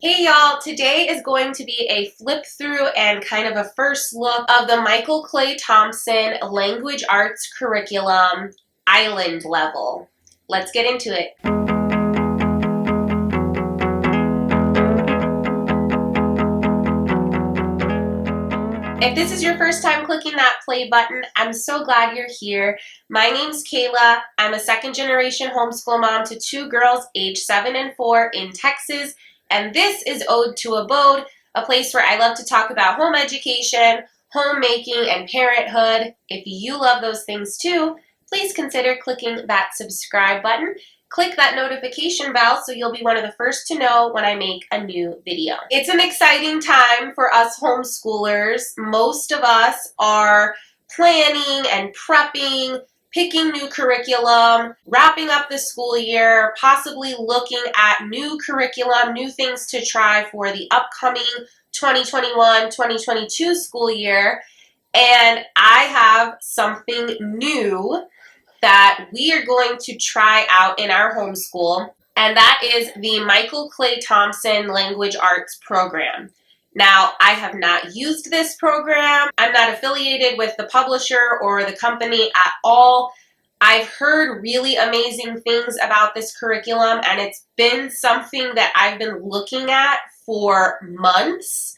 Hey y'all, today is going to be a flip through and kind of a first look of the Micheal Clay Thompson Language Arts Curriculum Island level. Let's get into it. If this is your first time clicking that play button, I'm so glad you're here. My name's Kaela. I'm a second generation homeschool mom to two girls aged 7 and 4 in Texas. And this is Ode to Abode, a place where I love to talk about home education, homemaking, and parenthood. If you love those things too, please consider clicking that subscribe button. Click that notification bell so you'll be one of the first to know when I make a new video. It's an exciting time for us homeschoolers. Most of us are planning and prepping, picking new curriculum, wrapping up the school year, possibly looking at new curriculum, new things to try for the upcoming 2021-2022 school year. And I have something new that we are going to try out in our homeschool, and that is the Micheal Clay Thompson Language Arts Program. Now, I have not used this program. I'm not affiliated with the publisher or the company at all. I've heard really amazing things about this curriculum, and it's been something that I've been looking at for months.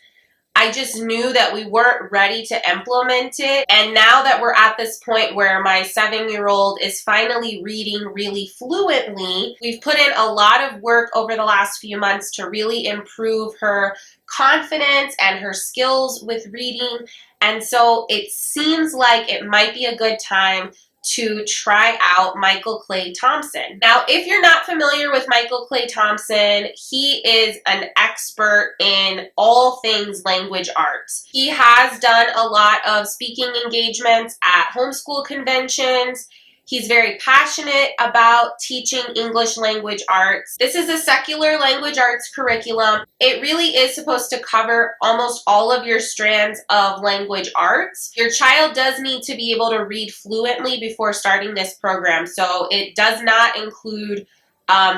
I just knew that we weren't ready to implement it. And now that we're at this point where my 7-year-old is finally reading really fluently, we've put in a lot of work over the last few months to really improve her confidence and her skills with reading. And so it seems like it might be a good time to try out Micheal Clay Thompson. Now, if you're not familiar with Micheal Clay Thompson, he is an expert in all things language arts. He has done a lot of speaking engagements at homeschool conventions. He's very passionate about teaching English language arts. This is a secular language arts curriculum. It really is supposed to cover almost all of your strands of language arts. Your child does need to be able to read fluently before starting this program, so it does not include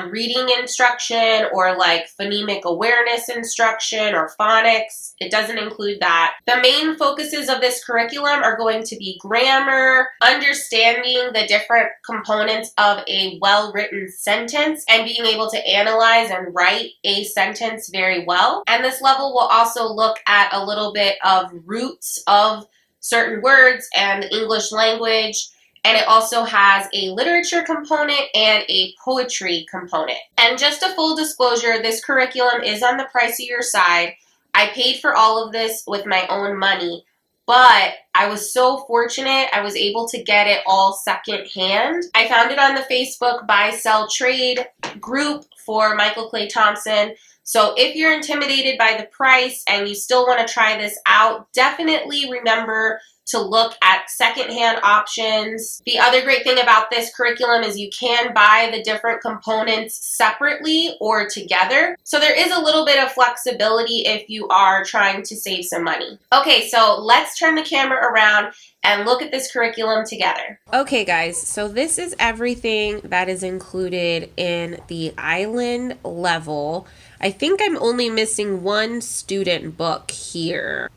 reading instruction or like phonemic awareness instruction or phonics. It doesn't include that. The main focuses of this curriculum are going to be grammar, understanding the different components of a well-written sentence, and being able to analyze and write a sentence very well. And this level will also look at a little bit of roots of certain words and the English language. And it also has a literature component and a poetry component. And just a full disclosure, this curriculum is on the pricier side. I paid for all of this with my own money, but I was so fortunate I was able to get it all secondhand. I found it on the Facebook Buy Sell Trade group for Micheal Clay Thompson. So if you're intimidated by the price and you still want to try this out, definitely remember to look at secondhand options. The other great thing about this curriculum is you can buy the different components separately or together. So there is a little bit of flexibility if you are trying to save some money. Okay, so let's turn the camera around and look at this curriculum together. Okay guys, so this is everything that is included in the island level. I think I'm only missing one student book here.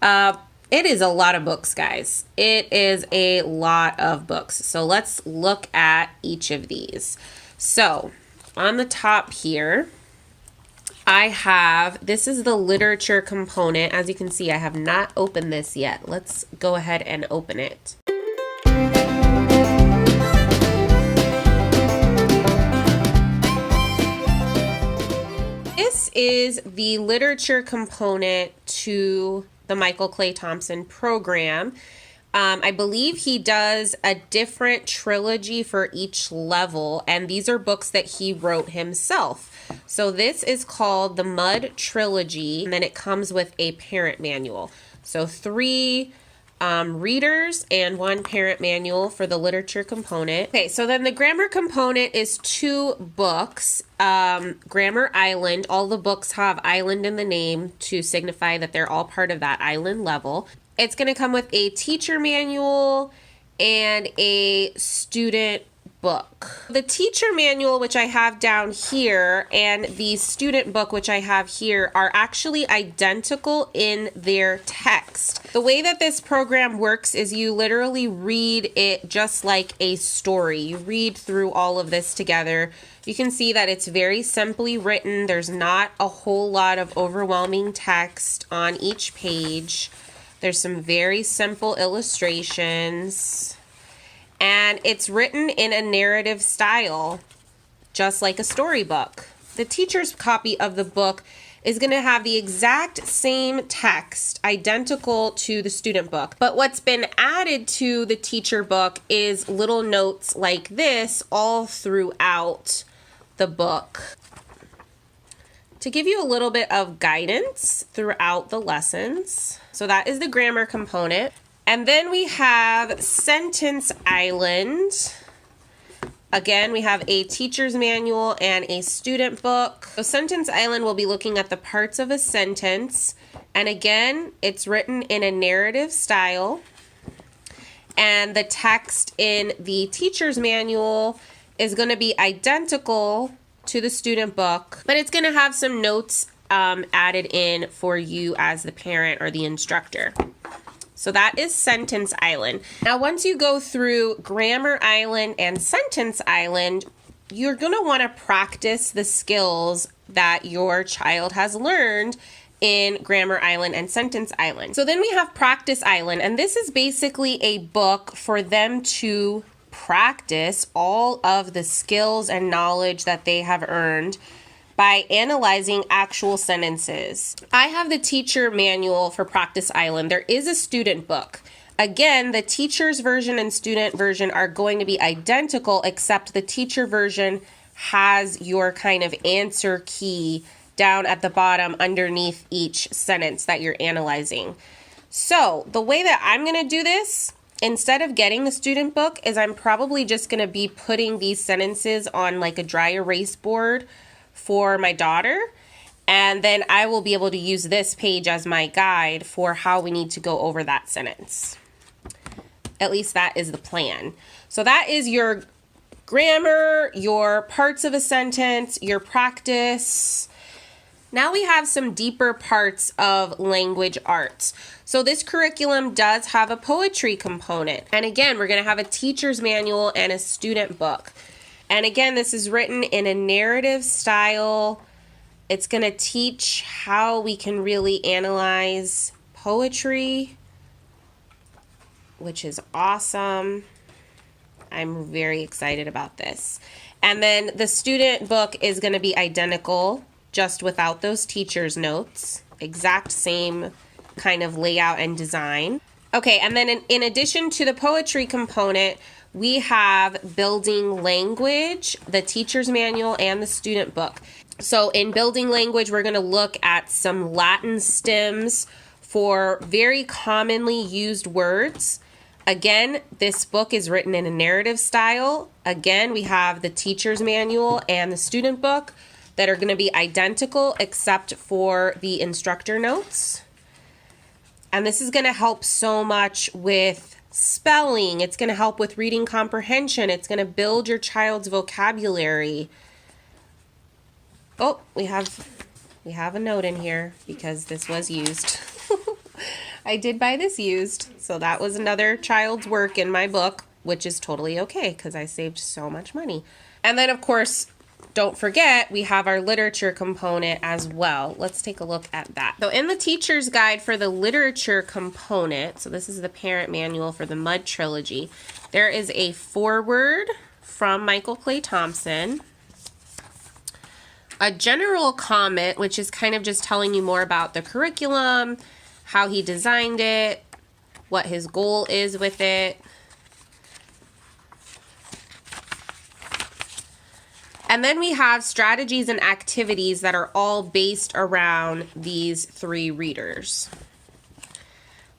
It is a lot of books, guys. It is a lot of books. So let's look at each of these. So on the top here, I have, this is the literature component. As you can see, I have not opened this yet. Let's go ahead and open it. This is the literature component to the Micheal Clay Thompson program. I believe he does a different trilogy for each level, and these are books that he wrote himself. So this is called the Mud Trilogy, and then it comes with a parent manual. So 3 readers and 1 parent manual for the literature component. Okay, so then the grammar component is 2 books. Grammar Island, all the books have island in the name to signify that they're all part of that island level. It's going to come with a teacher manual and a student book. The teacher manual, which I have down here, and the student book, which I have here, are actually identical in their text. The way that this program works is you literally read it just like a story. You read through all of this together. You can see that it's very simply written. There's not a whole lot of overwhelming text on each page. There's some very simple illustrations. And it's written in a narrative style, just like a storybook. The teacher's copy of the book is going to have the exact same text, identical to the student book. But what's been added to the teacher book is little notes like this all throughout the book to give you a little bit of guidance throughout the lessons. So that is the grammar component. And then we have Sentence Island. Again, we have a teacher's manual and a student book. So Sentence Island will be looking at the parts of a sentence. And again, it's written in a narrative style. And the text in the teacher's manual is going to be identical to the student book, but it's going to have some notes added in for you as the parent or the instructor. So that is Sentence Island. Now, once you go through Grammar Island and Sentence Island, you're going to want to practice the skills that your child has learned in Grammar Island and Sentence Island. So then we have Practice Island, and this is basically a book for them to practice all of the skills and knowledge that they have earned by analyzing actual sentences. I have the teacher manual for Practice Island. There is a student book. Again, the teacher's version and student version are going to be identical, except the teacher version has your kind of answer key down at the bottom underneath each sentence that you're analyzing. So the way that I'm going to do this, instead of getting the student book, is I'm probably just going to be putting these sentences on like a dry erase board for my daughter, and then I will be able to use this page as my guide for how we need to go over that sentence. At least that is the plan. So that is your grammar, your parts of a sentence, your practice. Now we have some deeper parts of language arts. So this curriculum does have a poetry component. And again, we're going to have a teacher's manual and a student book. And again, this is written in a narrative style. It's going to teach how we can really analyze poetry, which is awesome. I'm very excited about this. And then the student book is going to be identical, just without those teacher's notes. Exact same kind of layout and design. Okay, and then in addition to the poetry component, we have building language, the teacher's manual, and the student book. So in building language, we're going to look at some Latin stems for very commonly used words. Again, this book is written in a narrative style. Again, we have the teacher's manual and the student book that are going to be identical except for the instructor notes. And this is going to help so much with spelling. It's going to help with reading comprehension. It's going to build your child's vocabulary. Oh, we have a note in here because this was used. I did buy this used, so that was another child's work in my book, which is totally okay because I saved so much money. And then, of course, don't forget, we have our literature component as well. Let's take a look at that. So in the teacher's guide for the literature component, so this is the parent manual for the Mud Trilogy, there is a foreword from Micheal Clay Thompson, a general comment, which is kind of just telling you more about the curriculum, how he designed it, what his goal is with it. And then we have strategies and activities that are all based around these three readers.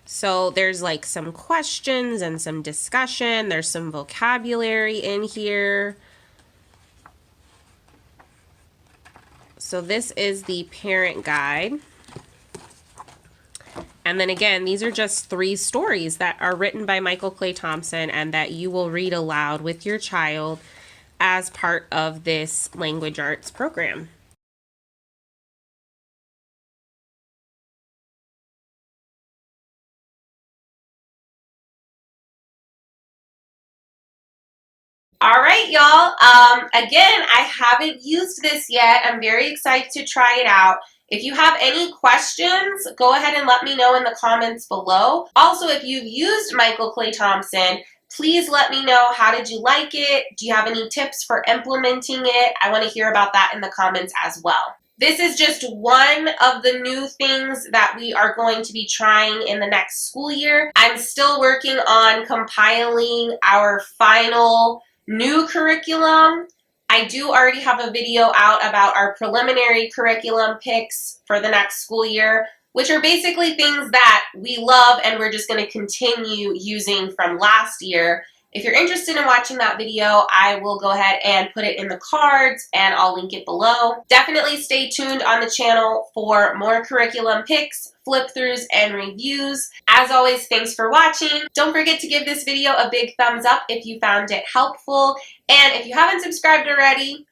So there's like some questions and some discussion. There's some vocabulary in here. So this is the parent guide. And then again, these are just 3 stories that are written by Micheal Clay Thompson and that you will read aloud with your child as part of this language arts program. All right, y'all. Again, I haven't used this yet. I'm very excited to try it out. If you have any questions, go ahead and let me know in the comments below. Also, if you've used Micheal Clay Thompson, please let me know, how did you like it? Do you have any tips for implementing it? I want to hear about that in the comments as well. This is just one of the new things that we are going to be trying in the next school year. I'm still working on compiling our final new curriculum. I do already have a video out about our preliminary curriculum picks for the next school year, which are basically things that we love and we're just going to continue using from last year. If you're interested in watching that video, I will go ahead and put it in the cards and I'll link it below. Definitely stay tuned on the channel for more curriculum picks, flip-throughs, and reviews. As always, thanks for watching. Don't forget to give this video a big thumbs up if you found it helpful. And if you haven't subscribed already,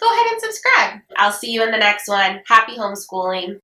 go ahead and subscribe. I'll see you in the next one. Happy homeschooling.